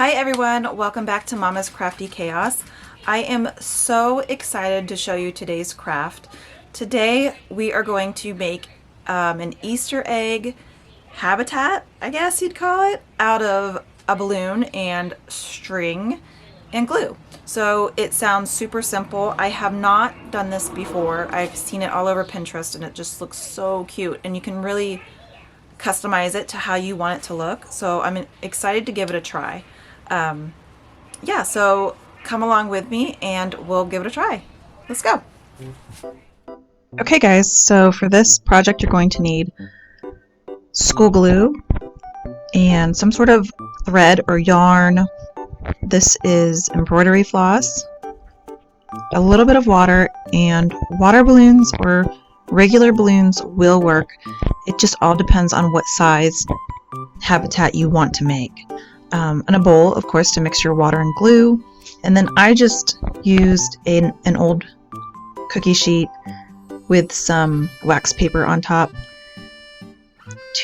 Hi everyone, welcome back to Mama's Crafty Chaos. I am so excited to show you today's craft. Today we are going to make an Easter egg habitat, I guess you'd call it, out of a balloon and string and glue. So it sounds super simple. I have not done this before. I've seen it all over Pinterest and it just looks so cute, and you can really customize it to how you want it to look. So I'm excited to give it a try. Yeah, so come along with me and we'll give it a try. Let's go. Okay guys, so for this project you're going to need school glue and some sort of thread or yarn. This is embroidery floss, a little bit of water, and water balloons or regular balloons will work. It just all depends on what size habitat you want to make. And a bowl, of course, to mix your water and glue. And then I just used an old cookie sheet with some wax paper on top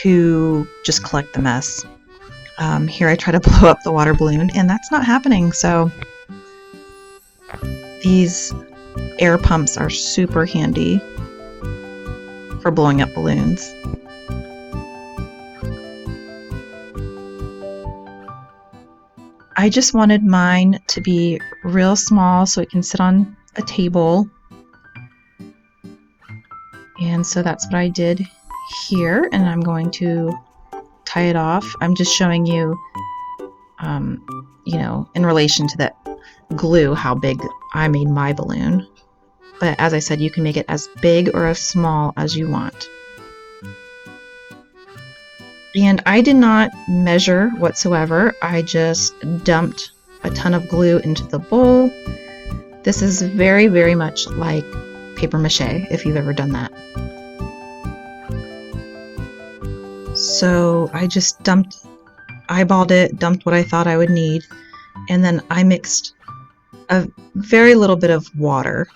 to just collect the mess. Here I try to blow up the water balloon, and that's not happening. So these air pumps are super handy for blowing up balloons. I just wanted mine to be real small so it can sit on a table. And so that's what I did here, and I'm going to tie it off. I'm just showing you, in relation to that glue, how big I made my balloon. But as I said, you can make it as big or as small as you want. And I did not measure whatsoever. I just dumped a ton of glue into the bowl. This is very, very much like paper mâché, if you've ever done that. So I just eyeballed it, dumped what I thought I would need, and then I mixed a very little bit of water.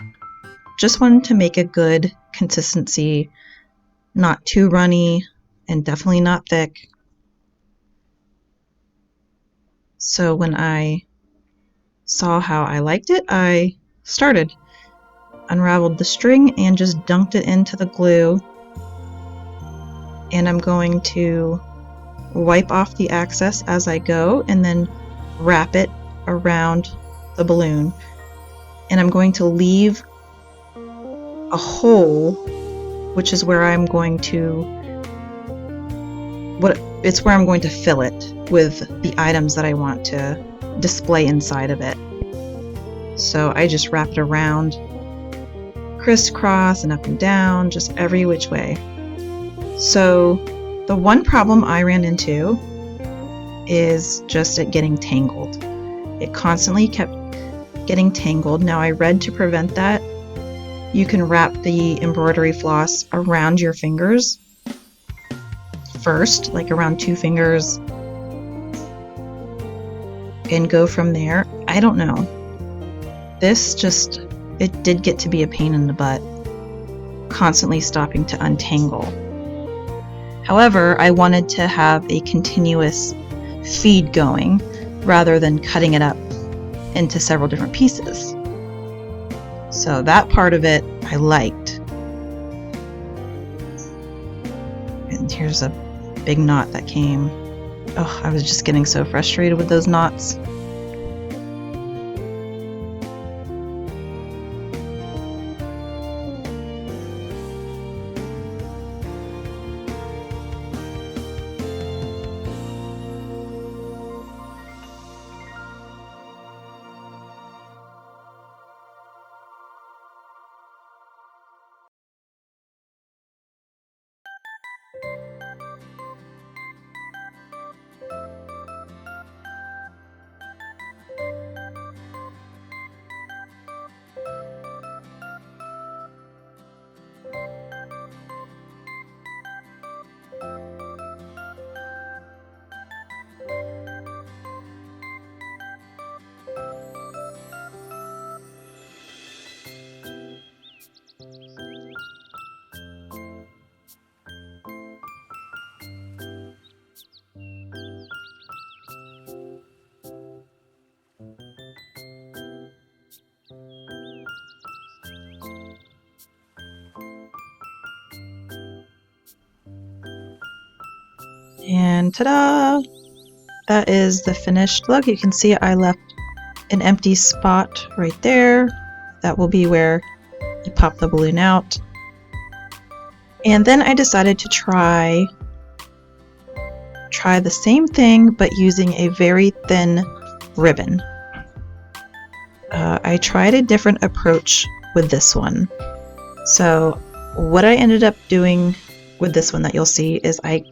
Just wanted to make a good consistency, not too runny and definitely not thick. So when I saw how I liked it, I started. Unraveled the string and just dunked it into the glue. And I'm going to wipe off the excess as I go and then wrap it around the balloon. And I'm going to leave a hole, which is where I'm going to fill it with the items that I want to display inside of it. So I just wrap it around, crisscross and up and down, just every which way. So the one problem I ran into is just it getting tangled. It constantly kept getting tangled. Now I read to prevent that, you can wrap the embroidery floss around your fingers first, like around 2 fingers, and go from there. I don't know. It did get to be a pain in the butt, constantly stopping to untangle. However, I wanted to have a continuous feed going rather than cutting it up into several different pieces. So that part of it I liked. And here's a big knot that came. Oh, I was just getting so frustrated with those knots. And ta-da! That is the finished look. You can see I left an empty spot right there. That will be where you pop the balloon out. And then I decided to try the same thing but using a very thin ribbon. I tried a different approach with this one. So what I ended up doing with this one that you'll see is I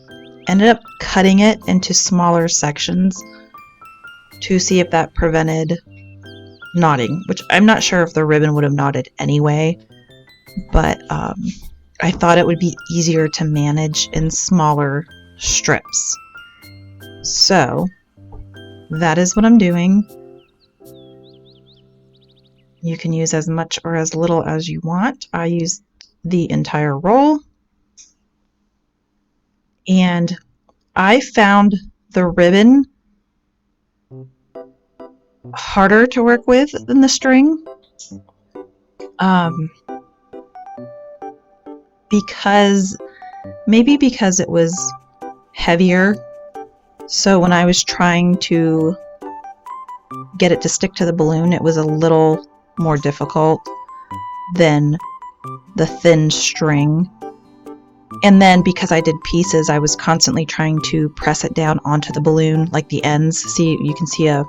ended up cutting it into smaller sections to see if that prevented knotting, which I'm not sure if the ribbon would have knotted anyway, but I thought it would be easier to manage in smaller strips. So that is what I'm doing. You can use as much or as little as you want. I used the entire roll. And I found the ribbon harder to work with than the string. Maybe because it was heavier. So when I was trying to get it to stick to the balloon, it was a little more difficult than the thin string. And then because I did pieces, I was constantly trying to press it down onto the balloon, like the ends. See, you can see a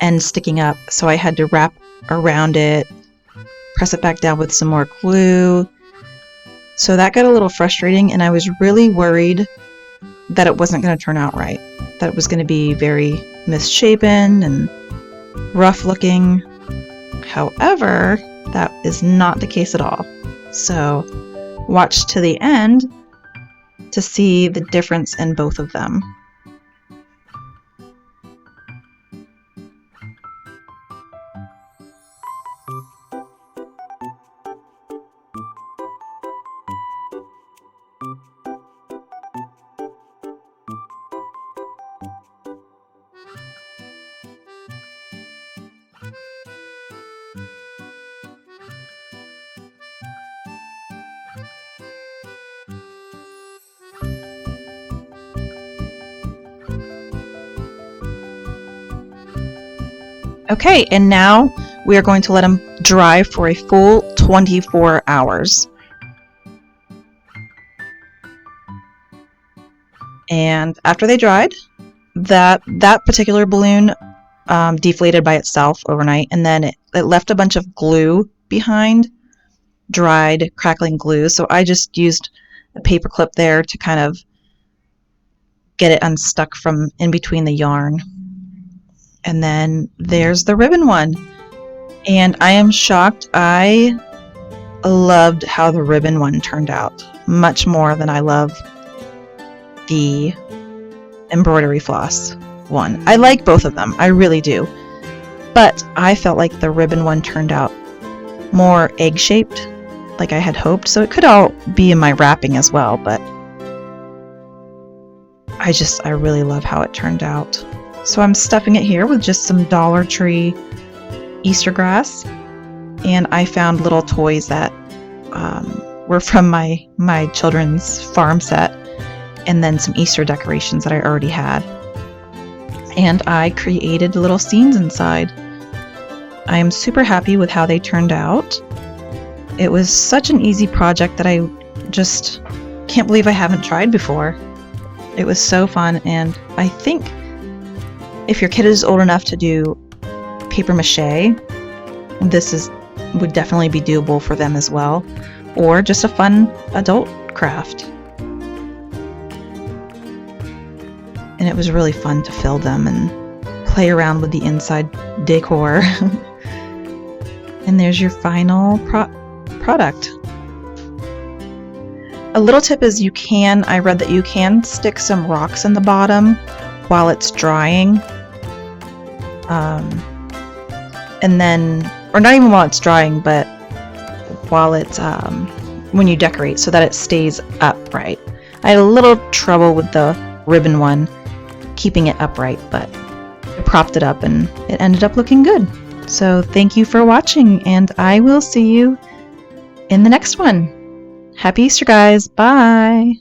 end sticking up. So I had to wrap around it, press it back down with some more glue. So that got a little frustrating, and I was really worried that it wasn't going to turn out right. That it was going to be very misshapen and rough looking. However, that is not the case at all. So watch to the end to see the difference in both of them. Okay, and now we are going to let them dry for a full 24 hours. And after they dried, that particular balloon deflated by itself overnight, and then it left a bunch of glue behind, dried crackling glue. So I just used a paper clip there to kind of get it unstuck from in between the yarn. And then there's the ribbon one. And I am shocked. I loved how the ribbon one turned out, much more than I love the embroidery floss one. I like both of them, I really do. But I felt like the ribbon one turned out more egg-shaped, like I had hoped. So it could all be in my wrapping as well, but I really love how it turned out. So I'm stuffing it here with just some Dollar Tree Easter grass, and I found little toys that were from my children's farm set, and then some Easter decorations that I already had. And I created little scenes inside. I am super happy with how they turned out. It was such an easy project that I just can't believe I haven't tried before. It was so fun, and I think if your kid is old enough to do paper mache, this would definitely be doable for them as well, or just a fun adult craft. And it was really fun to fill them and play around with the inside decor. And there's your final product. A little tip is I read that you can stick some rocks in the bottom while it's drying. And then, or not even while it's drying, but while it's, when you decorate, so that it stays upright. I had a little trouble with the ribbon one, keeping it upright, but I propped it up and it ended up looking good. So thank you for watching, and I will see you in the next one. Happy Easter, guys. Bye.